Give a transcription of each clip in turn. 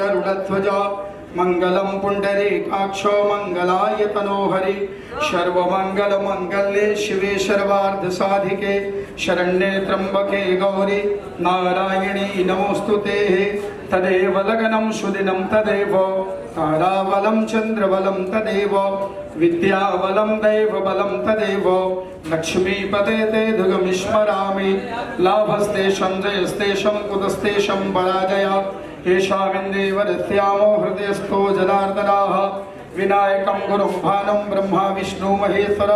गरुडध्वजा मंगलम पुंडरीकाक्षो मंगलाय तनोहरि सर्वमंगल मंगल्ये शिवे सर्वार्थ साधिके शरण्ये त्र्यंबके गौरी नारायणी नमोस्तुते। तदेव लगनं सुदिनं तदेव ताराबलं चंद्रबलं तदेव विद्याबलं दैवबलं तदेव लक्ष्मीपते ते दुर्गमिस्मरामि लाभस्तेषं जयस्तेषं कुतस्तेषं पराजया येषामिन्द्रियवरस्यामो हृदयस्थो जनार्दनाः विनायकं गुरुं भानुं ब्रह्मा विष्णु महेश्वर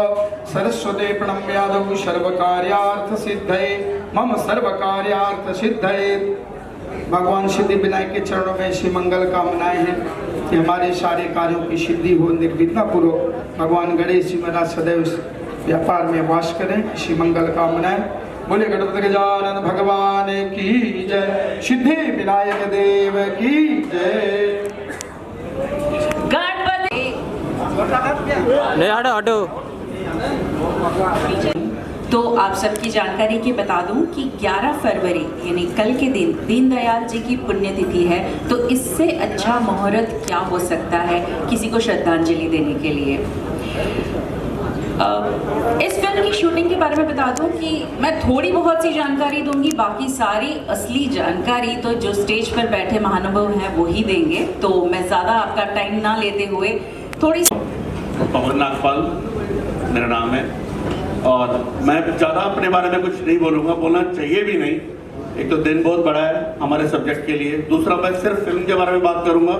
सरस्वती प्रणम्यादौ सर्वकार्यार्थसिद्धये मम सर्वकार्यार्थसिद्धये। भगवान सिद्धि विनायक के चरणों में ऐसी मंगल कामनाएं हैं कि हमारे सारे कार्यों की सिद्धि हो निर्विघ्न पूर्वक। भगवान गणेश जी महाराज सदैव व्यापार में वास करें, ऐसी मंगल कामनाएं। बोले गणपति गजानन भगवान की जय, सिद्धि विनायक देव की जय। गणपति तो आप सबकी जानकारी की बता दूं कि 11 फरवरी यानी कल के दिन दीनदयाल जी की पुण्यतिथि है, तो इससे अच्छा मुहूर्त क्या हो सकता है किसी को श्रद्धांजलि देने के लिए। इस फिल्म की शूटिंग के बारे में बता दूं कि मैं थोड़ी बहुत सी जानकारी दूंगी, बाकी सारी असली जानकारी तो जो स्टेज पर बैठे महानुभाव हैं वो ही देंगे। तो मैं ज़्यादा आपका टाइम ना लेते हुए थोड़ी पवन नागपाल मेरा नाम है और मैं ज़्यादा अपने बारे में कुछ नहीं बोलूँगा, बोलना चाहिए भी नहीं। एक तो दिन बहुत बड़ा है हमारे सब्जेक्ट के लिए, दूसरा मैं सिर्फ फिल्म के बारे में बात करूँगा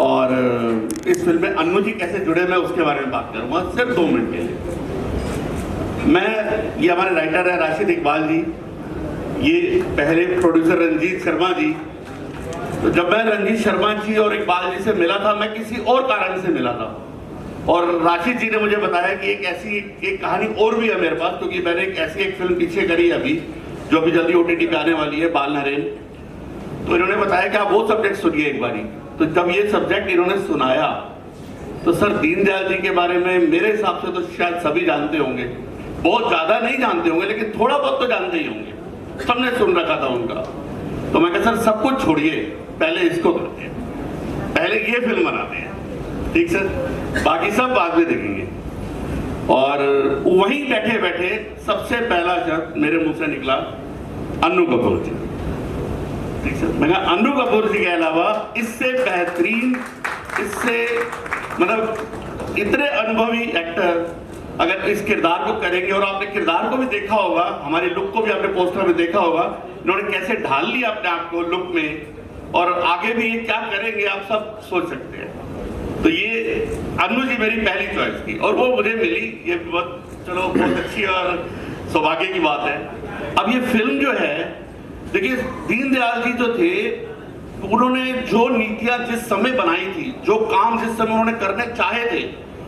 और इस फिल्म में अन्नू जी कैसे जुड़े मैं उसके बारे में बात करूँगा सिर्फ 2 मिनट के लिए। ये हमारे राइटर है राशिद इकबाल जी, ये पहले प्रोड्यूसर रंजीत शर्मा जी। तो जब मैं रंजीत शर्मा जी और इकबाल जी से मिला था, मैं किसी और कारण से मिला था और राशिद जी ने मुझे बताया कि एक ऐसी एक कहानी और भी है मेरे पास, क्योंकि मैंने एक ऐसी एक फिल्म पीछे करी अभी जो अभी जल्दी OTT पे आने वाली है, बाल नरेन। तो इन्होंने बताया कि आप वो सब्जेक्ट सुनिए एक बारी। तो जब ये सब्जेक्ट इन्होंने सुनाया तो सर दीनदयाल जी के बारे में मेरे हिसाब से तो शायद सभी जानते होंगे, बहुत ज्यादा नहीं जानते होंगे लेकिन थोड़ा बहुत तो जानते ही होंगे, सबने सुन रखा था उनका। तो मैं कहा सर सब कुछ छोड़िए, पहले इसको करते हैं, पहले ये फिल्म बनाते हैं, ठीक सर, बाकी सब बाद में देखेंगे। और वहीं बैठे बैठे सबसे पहला शब्द मेरे मुंह से निकला अन्नू कपूर जी, ठीक सर। मैं कहा अन्नू कपूर जी के अलावा इससे बेहतरीन, इससे मतलब इतने अनुभवी एक्टर अगर इस किरदार को करेंगे, और आपने किरदार को भी देखा होगा, हमारी लुक को भी आपने पोस्टर में देखा होगा, इन्होंने कैसे ढाल लिया अपने आप को लुक में, और आगे भी ये क्या करेंगे आप सब सोच सकते हैं। तो ये अन्नू जी मेरी पहली चॉइस थी और वो मुझे मिली, ये बहुत चलो बहुत अच्छी और सौभाग्य की बात है। अब ये फिल्म जो है, देखिए दीनदयाल जी जो थे उन्होंने जो नीतियां जिस समय बनाई थी, जो काम जिस समय उन्होंने करने चाहे थे,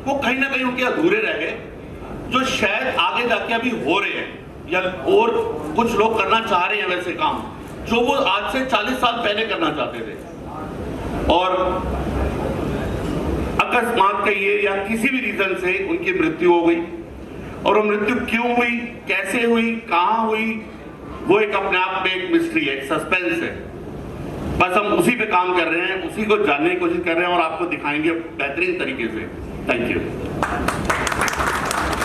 वो कहीं ना कहीं उनके अधूरे रह गए, जो शायद आगे जाके अभी हो रहे हैं या और कुछ लोग करना चाह रहे हैं वैसे काम जो वो आज से 40 साल पहले करना चाहते थे। और अकस्मात कहिए या किसी भी रीजन से उनकी मृत्यु हो गई, और वो मृत्यु क्यों हुई, कैसे हुई, कहां हुई, वो एक अपने आप में एक मिस्ट्री है, एक सस्पेंस है। बस हम उसी पे काम कर रहे हैं, उसी को जानने की कोशिश कर रहे हैं और आपको दिखाएंगे बेहतरीन तरीके से। Thank you.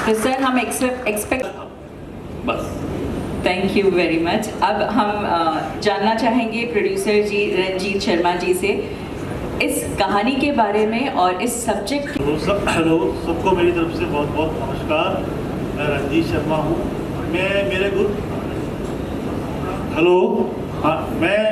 तो सर हम एक्सपेक्ट बस थैंक यू वेरी मच। अब हम जानना चाहेंगे प्रोड्यूसर जी रंजीत शर्मा जी से इस कहानी के बारे में और इस सब्जेक्ट। हेलो सबको मेरी तरफ से बहुत बहुत नमस्कार। मैं रंजीत शर्मा हूँ।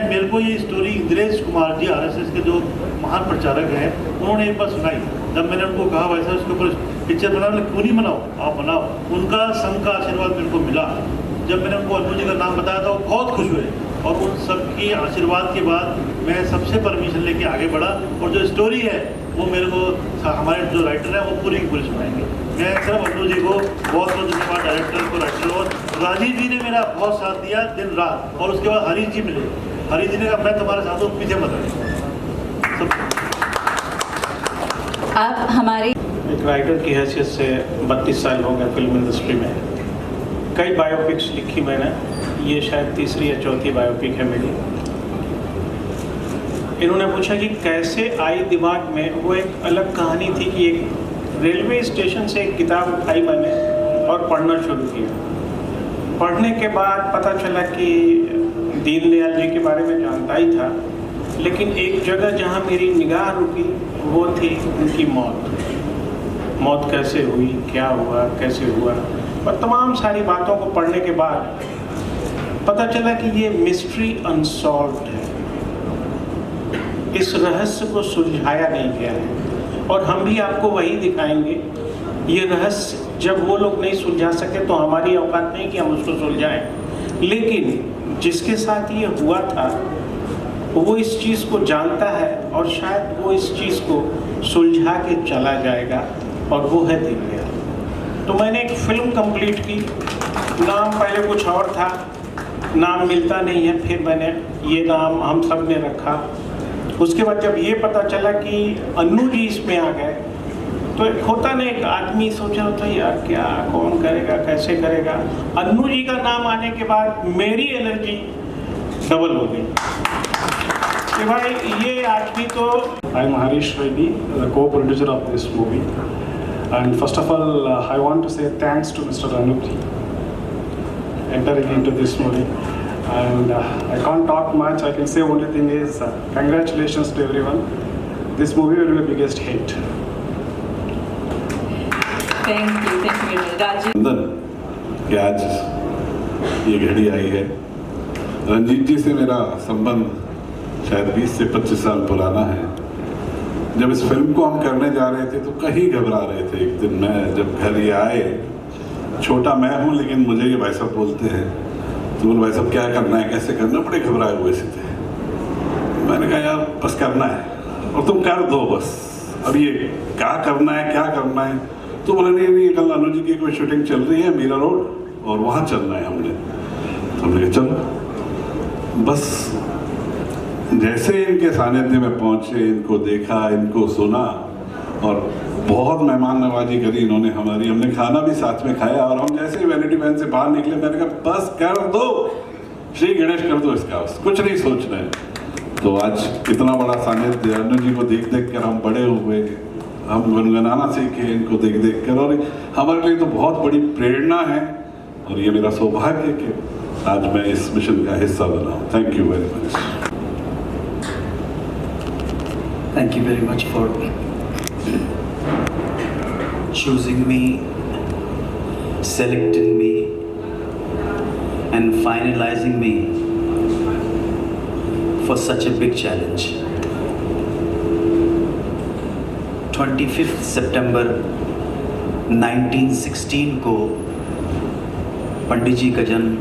मेरे को ये स्टोरी इंद्रेश कुमार जी RSS के जो महान प्रचारक हैं उन्होंने एक बार सुनाई। जब मैंने उनको कहा भाई साहब इसके ऊपर पिक्चर बनाओ, क्यों नहीं बनाओ, आप बनाओ। उनका संघ का आशीर्वाद मेरे को मिला। जब मैंने उनको अन्नू जी का नाम बताया था वो बहुत खुश हुए, और उन सबकी आशीर्वाद के बाद मैं सबसे परमिशन लेके आगे बढ़ा, और जो स्टोरी है वो मेरे को हमारे जो राइटर है वो पूरी की पूरी सुनाएंगे। मैं सिर्फ अन्नू जी को बहुत बहुत धन्यवाद, डायरेक्टर को, राइटर, और राजीव जी ने मेरा बहुत साथ दिया दिन रात। और उसके बाद हरीश जी मिले, हरीश जी ने कहा मैं तुम्हारे साथ हूँ, पीछे मत आइए। अब हमारे एक राइटर की हैसियत से 32 साल हो गए फिल्म इंडस्ट्री में। कई बायोपिक्स लिखी मैंने, ये शायद तीसरी या चौथी बायोपिक है मेरी। इन्होंने पूछा कि कैसे आई दिमाग में, वो एक अलग कहानी थी कि एक रेलवे स्टेशन से एक किताब उठाई मैंने और पढ़ना शुरू किया। पढ़ने के बाद पता चला कि दीनदयाल जी के बारे में जानता ही था, लेकिन एक जगह जहाँ मेरी निगाह रुकी वो थी उनकी मौत कैसे हुई, क्या हुआ, कैसे हुआ, और तमाम सारी बातों को पढ़ने के बाद पता चला कि ये मिस्ट्री अनसॉल्व्ड है, इस रहस्य को सुलझाया नहीं गया है। और हम भी आपको वही दिखाएंगे। ये रहस्य जब वो लोग नहीं सुलझा सके तो हमारी औकात नहीं कि हम उसको सुलझाएं, लेकिन जिसके साथ ये हुआ था वो इस चीज़ को जानता है और शायद वो इस चीज़ को सुलझा के चला जाएगा, और वो है दीनदयाल। तो मैंने एक फिल्म कंप्लीट की, नाम पहले कुछ और था, नाम मिलता नहीं है, फिर मैंने ये नाम हम सब ने रखा। उसके बाद जब ये पता चला कि अन्नू जी इसमें आ गए, तो एक होता ना, एक आदमी सोचा होता है यार क्या, कौन करेगा, कैसे करेगा। अन्नू जी का नाम आने के बाद मेरी एनर्जी डबल हो गई कि भाई ये आदमी तो। I'm Harish Reddy, the co-producer of this movie. And first of all, I want to say thanks to Mr. Anup ji entering into this movie. And I can't talk much. I can say only thing is congratulations to everyone. This movie will be the biggest hit. Thank you Rajiv. Nandan कि आज ये घड़ी आई है। रंजीत जी से मेरा संबंध शायद 20 से 25 साल पुराना है। जब इस फिल्म को हम करने जा रहे थे तो कहीं घबरा रहे थे। एक दिन मैं जब घर ये आए, छोटा मैं हूँ लेकिन मुझे ये भाई साहब बोलते हैं, तो बोले भाई साहब क्या करना है, कैसे करना, बड़े घबराए हुए से थे। मैंने कहा यार बस करना है और तुम कर दो बस, अब ये क्या करना है, क्या करना है। तो बोले नहीं कल अनु जी की कोई शूटिंग चल रही है मीरा रोड और वहाँ चलना है हमने। तो हमने कहा चलो। बस जैसे इनके सानिध्य में पहुँचे, इनको देखा, इनको सुना और बहुत मेहमान नवाजी करी इन्होंने हमारी। हमने खाना भी साथ में खाया और हम जैसे ही वैनिटी वैन से बाहर निकले मैंने कहा बस कर दो, श्री गणेश कर दो इसका, कुछ नहीं सोचना है। तो आज इतना बड़ा सानिध्य, अनु जी को देख देख कर हम बड़े हुए, हम गुनगुनाना सीखे इनको देख देख कर, और हमारे लिए तो बहुत बड़ी प्रेरणा है। और ये मेरा सौभाग्य है कि आज मैं इस मिशन का हिस्सा बना हूँ। Thank you very much. Thank you very much for choosing me, selecting me, and finalizing me for such a big challenge. 25th September 1916 को पंडित जी का जन्म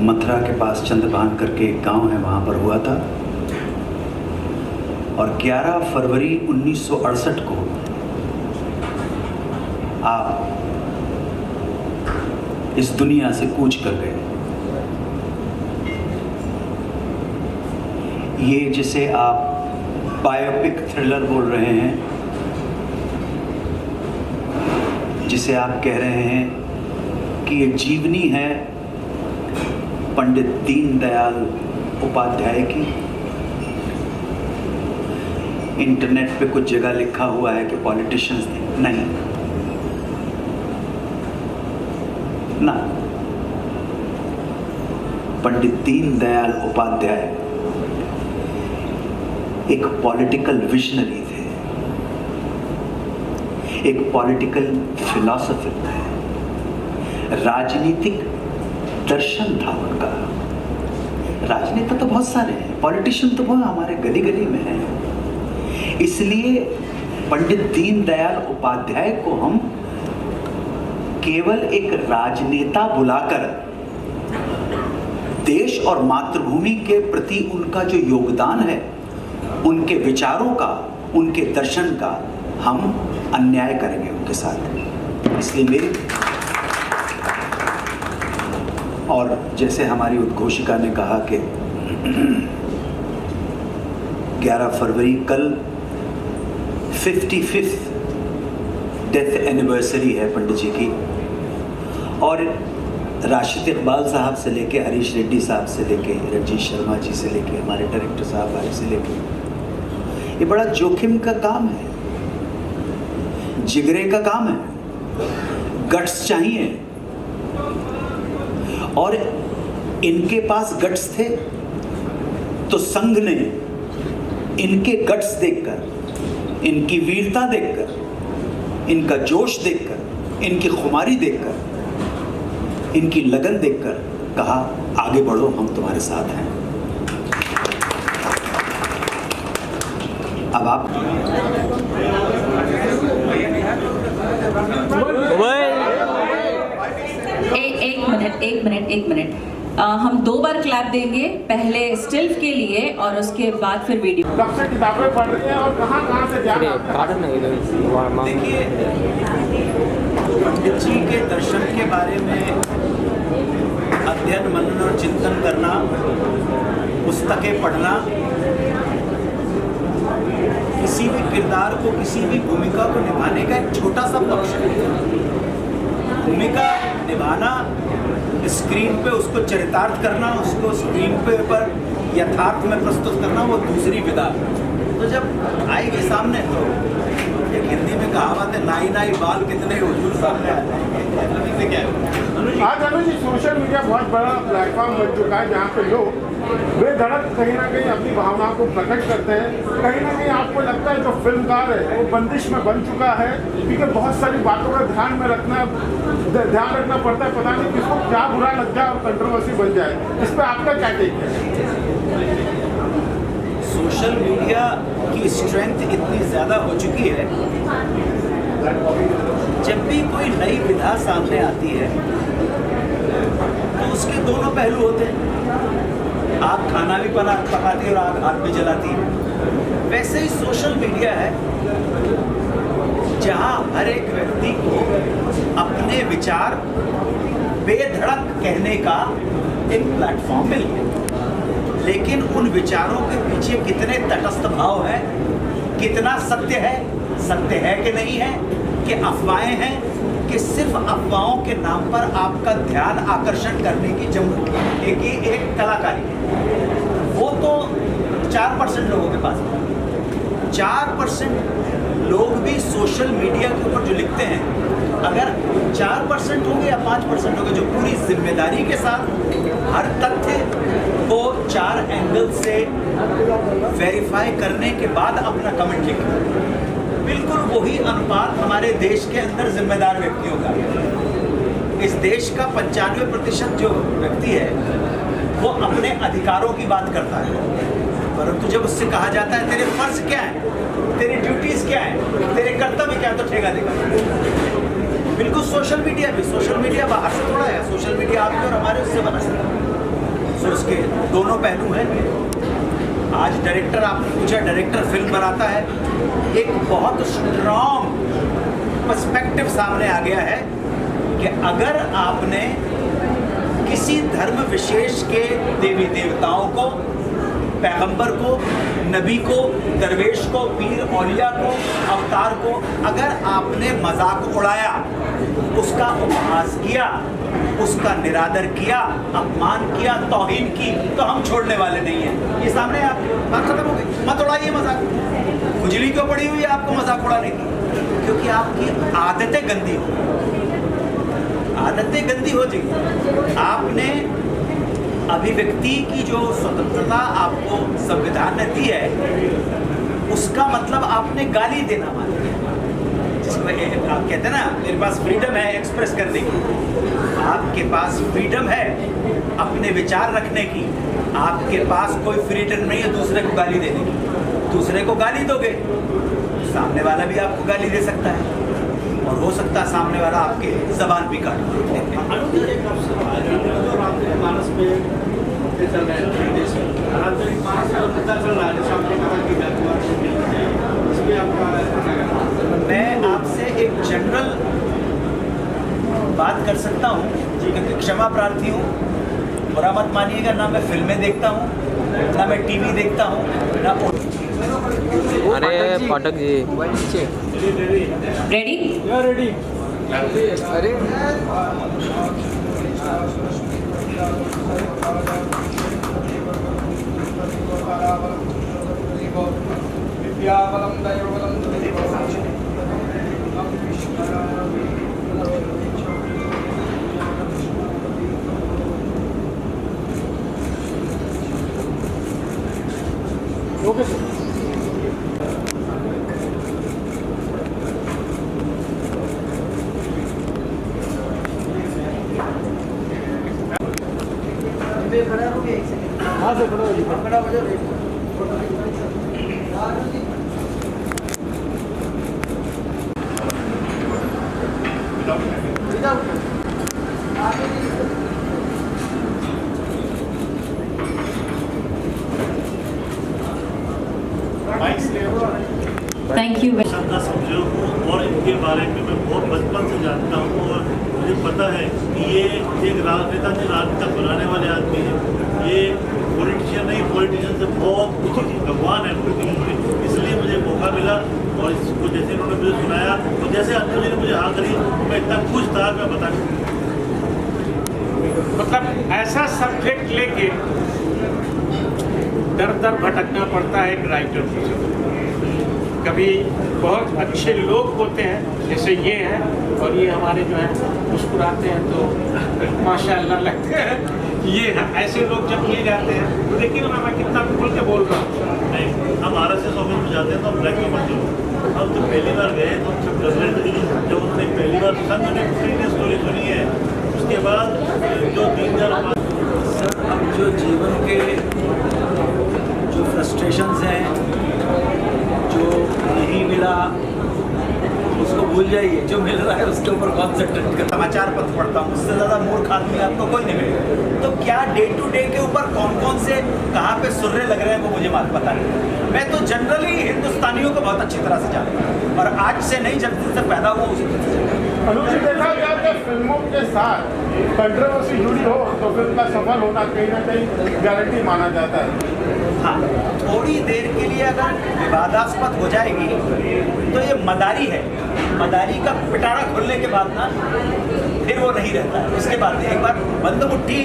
मथुरा के पास चंद्रभान करके एक गांव है, वहाँ पर हुआ था। और 11 फरवरी 1968 को आप इस दुनिया से कूच कर गए। ये जिसे आप बायोपिक थ्रिलर बोल रहे हैं, जिसे आप कह रहे हैं कि ये जीवनी है पंडित दीनदयाल उपाध्याय की। इंटरनेट पे कुछ जगह लिखा हुआ है कि पॉलिटिशियंस नहीं ना, पंडित दीनदयाल उपाध्याय एक पॉलिटिकल विजनरी थे, एक पॉलिटिकल फिलॉसफर थे, राजनीतिक दर्शन था उनका। राजनेता तो बहुत सारे हैं, पॉलिटिशियन तो बहुत हमारे गली गली में हैं। इसलिए पंडित दीनदयाल उपाध्याय को हम केवल एक राजनेता बुलाकर देश और मातृभूमि के प्रति उनका जो योगदान है, उनके विचारों का, उनके दर्शन का हम अन्याय करेंगे उनके साथ। इसलिए मेरी, और जैसे हमारी उद्घोषिका ने कहा कि 11 फरवरी कल 55th डेथ एनिवर्सरी है पंडित जी की, और राशिद इकबाल साहब से लेके हरीश रेड्डी साहब से लेके रंजीत शर्मा जी से लेके हमारे डायरेक्टर साहब वाले से लेके, ये बड़ा जोखिम का काम है, जिगरे का काम है, गट्स चाहिए। और इनके पास गट्स थे तो संघ ने इनके गट्स देखकर, इनकी वीरता देखकर, इनका जोश देखकर, इनकी खुमारी देखकर, इनकी लगन देखकर कहा आगे बढ़ो, हम तुम्हारे साथ हैं। अब आप एक मिनट हम 2 बार क्लैप देंगे, पहले स्टिल के लिए और उसके बाद फिर वीडियो। कब से किताबें पढ़ रही हैं और कहाँ से जा रही हैं? देखिए, पंडित जी के दर्शन के बारे में अध्ययन, मनन और चिंतन करना, पुस्तकें पढ़ना, किसी भी किरदार को, किसी भी भूमिका को निभाने का एक छोटा सा पक्ष है। भूमिका निभाना, स्क्रीन पे उसको चरितार्थ करना, उसको स्क्रीन पे पर यथार्थ में प्रस्तुत करना, वो दूसरी विधा। तो जब आएगी सामने तो एक हिंदी में कहावत है, नाई नाई बाल कितने हुजूर सामने आते हैं। क्या है आज अनुज जी, सोशल मीडिया बहुत बड़ा प्लेटफॉर्म बन चुका है जहाँ पे लोग बेधड़क कहीं ना कहीं अपनी भावनाओं को प्रकट करते हैं। कहीं ना कहीं आपको लगता है जो फिल्मकार है वो बंदिश में बन चुका है, क्योंकि बहुत सारी बातों का ध्यान रखना पड़ता है, पता नहीं किसको क्या बुरा लग जाए और कंट्रोवर्सी बन जाए। इस पर आपका क्या टेक है? सोशल मीडिया की स्ट्रेंथ इतनी ज़्यादा हो चुकी है, जब भी कोई नई विधा सामने आती है तो उसके दोनों पहलू होते हैं। आग खाना भी पकाती है और आग हाथ भी जलाती है। वैसे ही सोशल मीडिया है जहां हर एक व्यक्ति को अपने विचार बेधड़क कहने का एक प्लेटफॉर्म मिल गया। लेकिन उन विचारों के पीछे कितने तटस्थ भाव है, कितना सत्य है कि नहीं है, कि अफवाहें हैं, कि सिर्फ अफवाहों के नाम पर आपका ध्यान आकर्षण करने की एक कलाकारी है। वो तो 4% लोगों के पास है। 4% लोग भी सोशल मीडिया के ऊपर जो लिखते हैं, अगर 4% होंगे या 5% होंगे जो पूरी जिम्मेदारी के साथ हर तथ्य को 4 एंगल से वेरीफाई करने के बाद अपना कमेंट लिखें, बिल्कुल वही अनुपात हमारे देश के अंदर जिम्मेदार व्यक्तियों का है। इस देश का 95% जो व्यक्ति है वो अपने अधिकारों की बात करता है, परंतु जब उससे कहा जाता है तेरे फर्ज क्या है, तेरी ड्यूटीज क्या है, तेरे कर्तव्य क्या है, तो ठेका देगा। बिल्कुल सोशल मीडिया बाहर से थोड़ा है, सोशल मीडिया आपके और हमारे उससे बना है। सो उसके दोनों पहलू हैं। आज डायरेक्टर, आपने पूछा डायरेक्टर फिल्म बनाता है, एक बहुत स्ट्रॉन्ग पर्सपेक्टिव सामने आ गया है कि अगर आपने किसी धर्म विशेष के देवी देवताओं को, पैगंबर को, नबी को, दरवेश को, पीर औलिया को, अवतार को अगर आपने मजाक उड़ाया, उसका उपहास किया, उसका निरादर किया, अपमान किया, तौहीन की, तो हम छोड़ने वाले नहीं हैं। ये सामने आप बात खत्म हो गई। मत उड़ाइए मजाक, खुजली क्यों पड़ी हुई है आपको मजाक उड़ाने की? क्योंकि आपकी आदतें गंदी हो जाएगी। आपने अभिव्यक्ति की जो स्वतंत्रता आपको संविधान ने दी है, उसका मतलब आपने गाली देना मान लिया। जिसमें आप कहते हैं ना, मेरे पास फ्रीडम है एक्सप्रेस करने की, आपके पास फ्रीडम है अपने विचार रखने की, आपके पास कोई फ्रीडम नहीं है दूसरे को गाली देने की। दूसरे को गाली दोगे, सामने वाला भी आपको गाली दे सकता है, और हो सकता है सामने वाला आपके जबान भी काट दे। मैं आपसे एक जनरल बात कर सकता हूँ, क्योंकि क्षमा प्रार्थी हूँ, बुरा मत मानिएगा, ना मैं फिल्में देखता हूँ, ना मैं टीवी देखता हूँ, ना। अरे पाठक जी रेडी? अरे विद्याबलं दैवबलं ओके सर। हाँ सर, खड़ा हो जाओ। Thank you. श्रद्धा समझो और इनके बारे में मैं बहुत बचपन से जानता हूँ और मुझे पता है कि ये एक राजनेता नहीं, राजनेता बनाने वाले आदमी हैं। ये पॉलिटिशियन नहीं, पॉलिटिशियन से बहुत ऊंची चीज भगवान है पॉलिटिशियन में। इसलिए मुझे मौका मिला और इसको जैसे इन्होंने मुझे सुनाया तो जैसे अंजलि ने मुझे हाँ करी, मैं इतना खुश था मैं बता नहीं सकता। मतलब ऐसा सब्जेक्ट लेके दर दर भटकना पड़ता है एक राइटर को। कभी बहुत अच्छे लोग होते हैं जैसे ये हैं और ये हमारे जो हैं मुस्कुराते हैं तो माशाअल्लाह लगते हैं। ये ऐसे लोग जब मिल जाते हैं तो देखिए ना मैं कितना खुल के बोल रहा हूँ। नहीं, हम RSS ऑफिस में जाते हैं तो हम ब्लैक में मत जाओ। हम जब पहली बार गए तो जब उन्होंने पहली बार संघ ने स्टोरी सुनी है, उसके बाद जो 3000 अब जो जीवन के जो फ्रस्ट्रेशंस हैं, जो नहीं मिला उसको भूल जाइए, जो मिल रहा है उसके ऊपर कॉन्सेंट्रेट कर। समाचार पत्र पढ़ता हूँ, उससे ज़्यादा मूर्ख आदमी आपको कोई नहीं मिलेगा। तो क्या डे टू डे के ऊपर कौन कौन से कहाँ पे सुर्रे लग रहे हैं वो मुझे पता नहीं। मैं तो जनरली हिंदुस्तानियों को बहुत अच्छी तरह से जानता हूँ और आज से नहीं, जब दिन से पैदा हुआ उसी दिन से जानता हूँ। अनुजी, देखा गया कि फिल्मों के साथ कंट्रोवर्सी जुड़ी हो तो फिल्म का सफल होना कहीं ना कहीं गारंटी माना जाता है। हाँ, थोड़ी देर के लिए अगर विवादास्पद हो जाएगी तो ये मदारी है। मदारी का पिटारा खुलने के बाद ना फिर वो नहीं रहता है। उसके बाद एक बार बंद मुट्ठी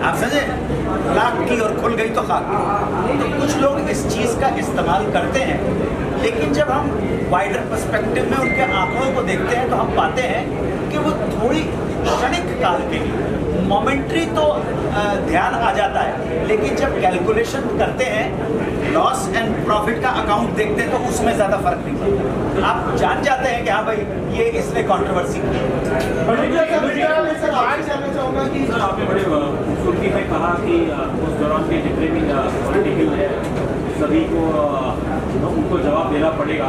आप समझे लाख की और खुल गई तो खाक की। तो कुछ लोग इस चीज़ का इस्तेमाल करते हैं, लेकिन जब हम वाइडर पर्सपेक्टिव में उनके आंकड़ों को देखते हैं तो हम पाते हैं कि वो थोड़ी क्षणिक काल के लिए मोमेंट्री तो ध्यान आ जाता है, लेकिन जब कैलकुलेशन करते हैं लॉस एंड प्रॉफिट का अकाउंट देखते हैं तो उसमें ज़्यादा फर्क नहीं पड़ता। आप जान जाते हैं कि हाँ भाई ये इसने कंट्रोवर्सी की। चाहूँगा कि आपने बड़े खूबसूरती से कहा कि उस दौरान के जितने भी पॉलिटिकल है सभी को उनको जवाब देना पड़ेगा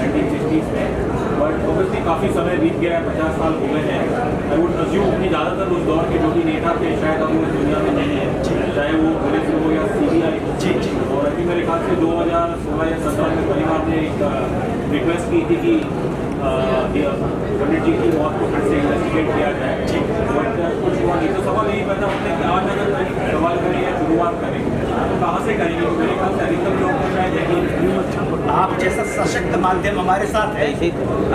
1960s में। बट ऑब्वियसली काफ़ी समय बीत गया है, 50 साल हो गए हैं। आई वुड अज्यूम कि ज़्यादातर उस दौर के जो भी नेता थे शायद अब वो दुनिया में नहीं है, चाहे वो पुलिस हो या CBI। और अभी मेरे ख्याल से 2016 या 17 में परिवार ने एक रिक्वेस्ट की थी कि पंडित जी की मौत को फिर से इन्वेस्टिगेट किया जाए। बट कुछ हुआ नहीं। तो सवाल यही पैदा होता है कि आज अगर सवाल करें या शुरुआत करें तो कहाँ से करेंगे? मेरे ख्याल से अधिकतर लोग को शायद यकीन आप जैसा सशक्त माध्यम हमारे साथ है,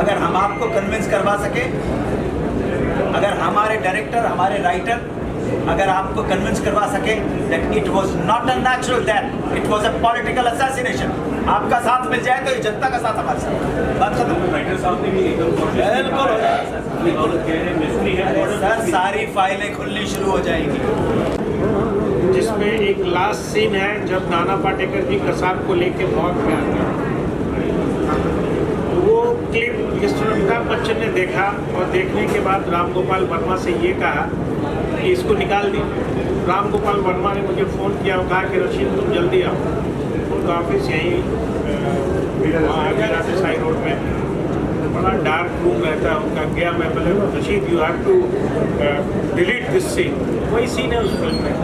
अगर हम आपको कन्विंस करवा सके, अगर हमारे डायरेक्टर, हमारे राइटर अगर आपको कन्विंस करवा सके that it was not a natural death, it was a political assassination, आपका साथ मिल जाए तो ये जनता का साथ हमारे साथ। बात खत्म। राइटर साहब ने भी बिल्कुल सर, सारी फाइलें खुलनी शुरू हो जाएंगी। जिसमें एक लास्ट सीन है जब नाना पाटेकर जी कसाब को लेके मौत में आते हैं। वो क्लिप मिस्टर अमिताभ बच्चन ने देखा और देखने के बाद राम गोपाल वर्मा से ये कहा कि इसको निकाल दी। राम गोपाल वर्मा ने मुझे फ़ोन किया और कहा कि रशीद तुम जल्दी आओ। उनका ऑफिस यहीं साई रोड में, बड़ा डार्क रूम रहता है उनका। गया मैं बोले Rashid you have to delete this scene. वही सीन है उस फिल्म में।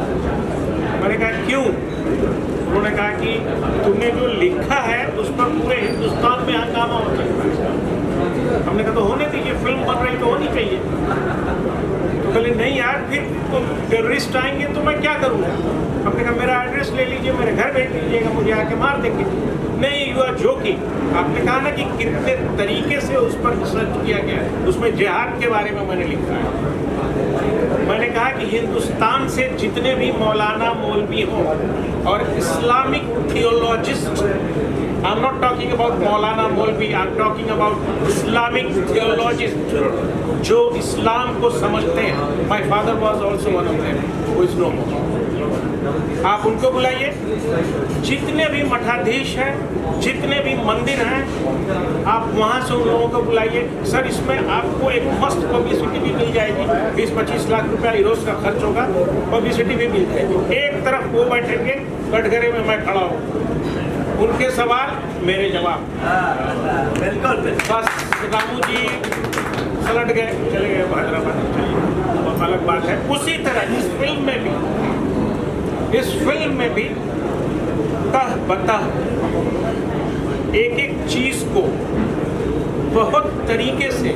मैंने कहा क्यों? उन्होंने कहा कि तुमने जो लिखा है उस पर पूरे हिंदुस्तान में हंगामा हो सकता है। हमने कहा तो होने दीजिए, फिल्म बन रही तो होनी चाहिए। तो बोले नहीं यार, फिर तो टेररिस्ट आएंगे तो मैं क्या करूँगा? हमने कहा मेरा एड्रेस ले लीजिए, मेरे घर भेज दीजिएगा, मुझे आके मार देंगे। नहीं, यू आर जोकिंग। आपने कहा ना कि कितने तरीके से उस पर रिसर्च किया गया है। उसमें जिहाद के बारे में मैंने लिखा है। मैंने कहा कि हिंदुस्तान से जितने भी मौलाना मौलवी हो और Islamic theologist, I am not talking about maulana maulvi, I am talking about Islamic theologist जो इस्लाम को समझते हैं। My father was also one of them, who is no more. आप उनको बुलाइए, जितने भी मठाधीश हैं, जितने भी मंदिर हैं, आप वहाँ से उन लोगों को बुलाइए। सर, इसमें आपको एक मस्त पब्लिसिटी भी मिल जाएगी। 20-25 लाख रुपया इरोज का खर्च होगा, पब्लिसिटी भी मिल जाएगी। एक तरफ वो बैठेंगे, कटघरे में मैं खड़ा हूँ, उनके सवाल मेरे जवाब। बिल्कुल बस रामू जी सलट गए, चले गए हैदराबाद, अलग बात है। उसी तरह इस फिल्म में भी तह बतह एक एक चीज को बहुत तरीके से,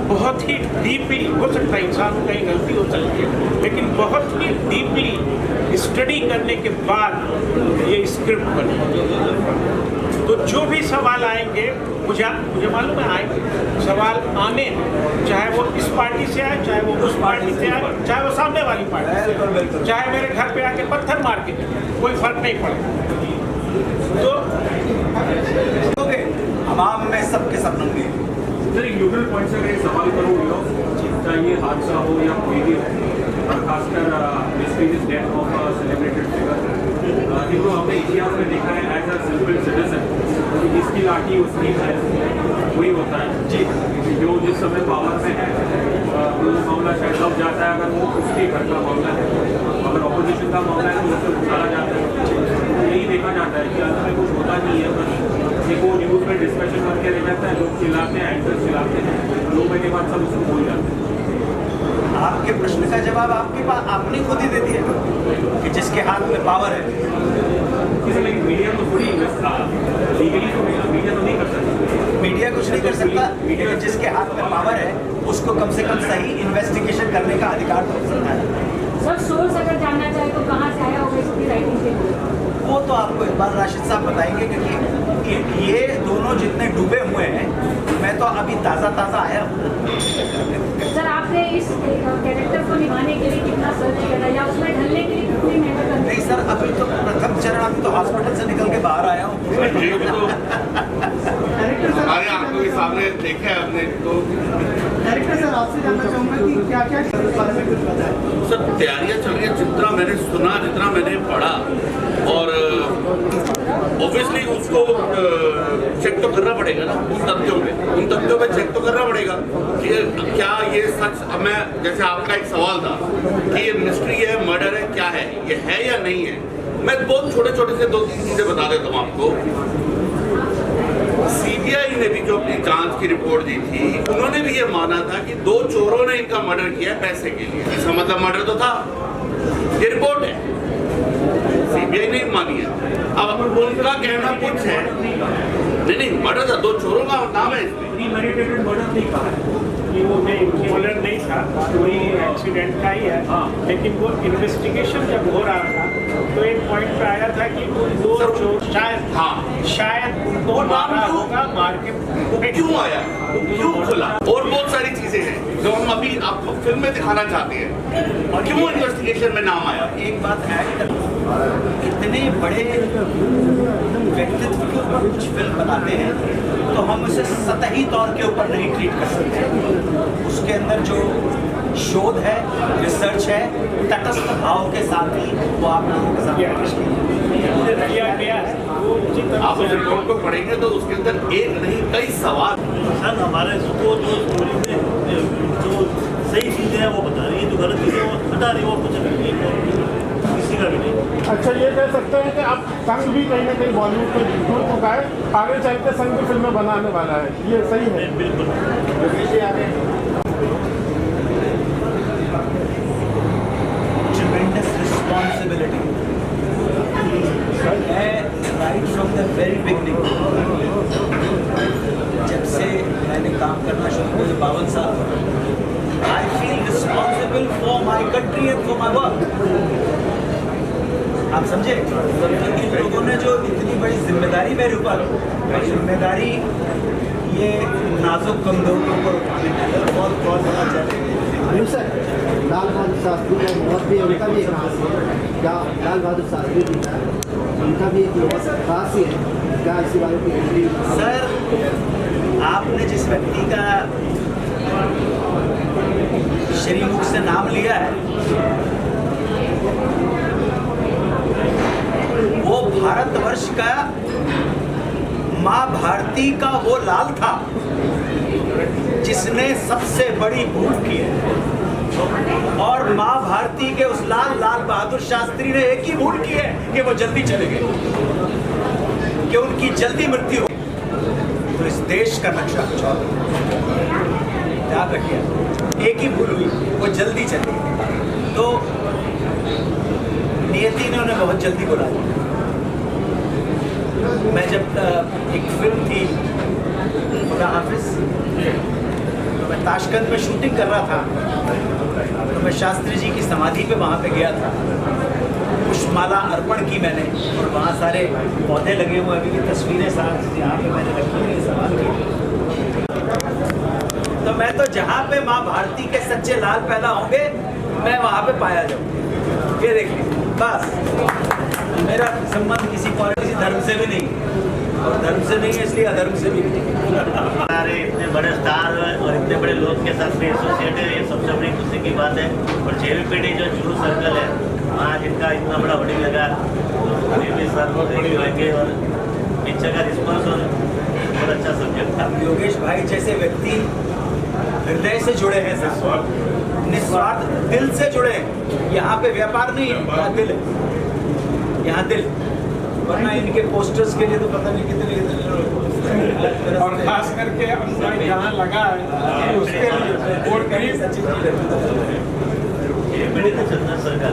बहुत ही डीपली, हो सकता है इंसान को कहीं गलती हो सकती है, लेकिन बहुत ही डीपली स्टडी करने के बाद ये स्क्रिप्ट बनी। तो जो भी सवाल आएंगे, मुझे मालूम है आएंगे सवाल आने, चाहे वो इस पार्टी से आए, चाहे वो उस पार्टी से आए, चाहे वो सामने वाली पार्टी से, चाहे मेरे घर पे आके पत्थर मार के, कोई फर्क नहीं पड़ेगा। तो हमाम में सबके सब नंगे। सर, एक न्यूट्रल पॉइंट से अगर एक सवाल करूँ, चाहे ये हादसा हो या कोई भी हो, और खासकर mysterious death of a celebrated figure, जिनको हमने इतिहास में देखा है एज अ सिंपल सिटीजन, जिसकी लाठी उसकी है, वही होता है जी। जो जिस समय पावर में है वो मामला शायद दब जाता है, अगर वो उसके घर का मामला है, अगर ऑपोजिशन का मामला है तो उसे उछाला जाता है। यही देखा जाता है कि अंत में कुछ होता नहीं है, बस एक वो न्यूज़ में डिस्कशन करके रह जाता है, लोग चिल्लाते हैं, एंकर्स चिल्लाते हैं, 2 महीने बाद सब उसको भूल जाते हैं। आपके प्रश्न का जवाब आपके पास आपने खुद ही दे दिया कि जिसके हाथ में पावर है। लेकिन मीडिया तो थोड़ी लीगली तो मीडिया तो नहीं कर सकती, मीडिया कुछ नहीं कर सकता। मीडिया जिसके हाथ में पावर है उसको कम से कम सही इन्वेस्टिगेशन करने का अधिकार तो सकता है। सर, सोर्स अगर जानना चाहे तो कहाँ से आया होगा इसकी राइटिंग के? वो तो आपको इकबाल राशिद साहब बताएंगे, क्योंकि ये दोनों जितने डूबे हुए हैं, मैं तो अभी ताज़ा आया हूँ। सर, आपने इस कैरेक्टर को निभाने के लिए कितना सर्च किया या उसमें ढलने के लिए कितनी मेहनत करनी? नहीं सर, अभी तो प्रथम चरण, अभी तो हॉस्पिटल से निकल के बाहर आया हूँ। हमारे आंखों के सामने देखा है हमने तो। डायरेक्टर सर, आपसे जानना चाहूँगा कि क्या क्या सर तैयारियाँ चल रही है, जितना मैंने सुना, जितना मैंने पढ़ा, और ऑब्वियसली उसको चेक तो करना पड़ेगा ना, उन तथ्यों पे चेक तो करना पड़ेगा कि क्या ये सच। अब मैं, जैसे आपका एक सवाल था कि ये मिस्ट्री है, मर्डर है, क्या है, ये है या नहीं है, मैं बहुत छोटे से 2-3 चीजें बता देता हूँ आपको। सीबीआई ने भी जो अपनी जांच की रिपोर्ट दी थी, उन्होंने भी ये माना था कि 2 चोरों ने इनका मर्डर किया है पैसे के लिए। इसका मतलब मर्डर तो था, ये रिपोर्ट है, सीबीआई ने मानी है। अब उनका कहना कुछ है, नहीं मर्डर था, 2 चोरों का नाम है इसमें। प्रीमेडिटेटेड मर्डर नहीं कहा है कि वो मर्डर नहीं था, कोई एक्सीडेंट का ही है। लेकिन वो इन्वेस्टिगेशन जब हो रहा था तो एक पॉइंट पे आया था कि वो 2 चोर शायद उनको मारा होगा, मार के क्यों आया, क्यों खुला, और बहुत सारी चीजें हैं जो हम अभी आपको फिल्म में दिखाना चाहते हैं, और क्यों इन्वेस्टिगेशन में नाम आया। एक बात ऐड कर, इतने बड़े व्यक्तित्व के ऊपर कुछ फिल्म बनाते हैं तो हम उसे सतही तौर के ऊपर नहीं ट्रीट कर सकते। उसके अंदर जो शोध है, रिसर्च है, तटस्थ भाव के साथ ही वो आप लोगों के साथ आप उस रिपोर्ट को पढ़ेंगे तो उसके अंदर एक नहीं कई सवाल। सर, हमारे इसको जो स्टोरी में जो सही चीज़ें हैं वो बता रही है, जो गलत चीज़ें वो हटा रही है, और कुछ नहीं, किसी का भी नहीं। अच्छा, ये कह सकते हैं कि अब संघ भी कहीं ना कहीं बॉलीवुड को जुड़ चुका है, आगे चलते संघ की फिल्में बनाने वाला है, ये सही है? बिल्कुल। Tremendous responsibility. मैं right from the very beginning, जब से मैंने काम करना शुरू किया 52 साल, I feel responsible for my country and for my work. आप समझे? इन लोगों ने जो इतनी बड़ी जिम्मेदारी मेरे ऊपर, जिम्मेदारी ये नाजुक कमजोरों को उठाने के लिए बहुत होना चाहिए। सर, लाल बहादुर शास्त्री का मौत भी उनका भी एक राज है क्या? लाल बहादुर शास्त्री जी का उनका भी एक बहुत खास ही है क्या? इसी बारे में सर, आपने जिस व्यक्ति का श्रीमुख से नाम लिया है वो भारतवर्ष का माँ भारती का वो लाल था जिसने सबसे बड़ी भूल की है। और माँ भारती के उस लाल बहादुर शास्त्री ने एक ही भूल की है कि वो जल्दी चले गए, कि उनकी जल्दी मृत्यु हो। तो इस देश का नक्शा कुछ और याद रखिए, एक ही भूल हुई, वो जल्दी चले गए। तो नियति ने उन्हें बहुत जल्दी बुला लिया। मैं जब एक फिल्म थी खुदा हाफिज, तो मैं ताशकंद में शूटिंग कर रहा था, तो मैं शास्त्री जी की समाधि पे वहाँ पे गया था। पुष्पमाला अर्पण की मैंने, और वहाँ सारे पौधे लगे हुए, अभी की तस्वीरें साथ यहाँ पे मैंने रखी हुई, सवाल की। तो मैं तो जहाँ पे माँ भारती के सच्चे लाल पैदा होंगे मैं वहाँ पे पाया जाऊँ। ये देखिए, बस मेरा संबंध किसी किसी धर्म से भी नहीं, और धर्म से नहीं है इसलिए अधर्म से भी नहीं। सारे इतने बड़े स्टार और इतने बड़े लोग के साथ में एसोसिएट है, ये सबसे बड़ी खुशी की बात है। और JVPD जो जुलूस सर्कल है, आज इनका इतना बड़ा होर्डिंग लगा, अभी भी सर रेडी होंगे और पिक्चर का रिस्पॉन्स और बहुत अच्छा सब्जेक्ट था। योगेश भाई जैसे व्यक्ति हृदय से जुड़े हैं सर, निस्वार्थ दिल से जुड़े हैं। यहाँ पे व्यापार नहीं है, यहाँ दिल है, यहाँ दिल। वरना इनके पोस्टर्स के लिए तो पता नहीं कितने और खास करके अनुराग जहाँ लगा है उसके लिए और करीब JVPD तो चंदन सरकार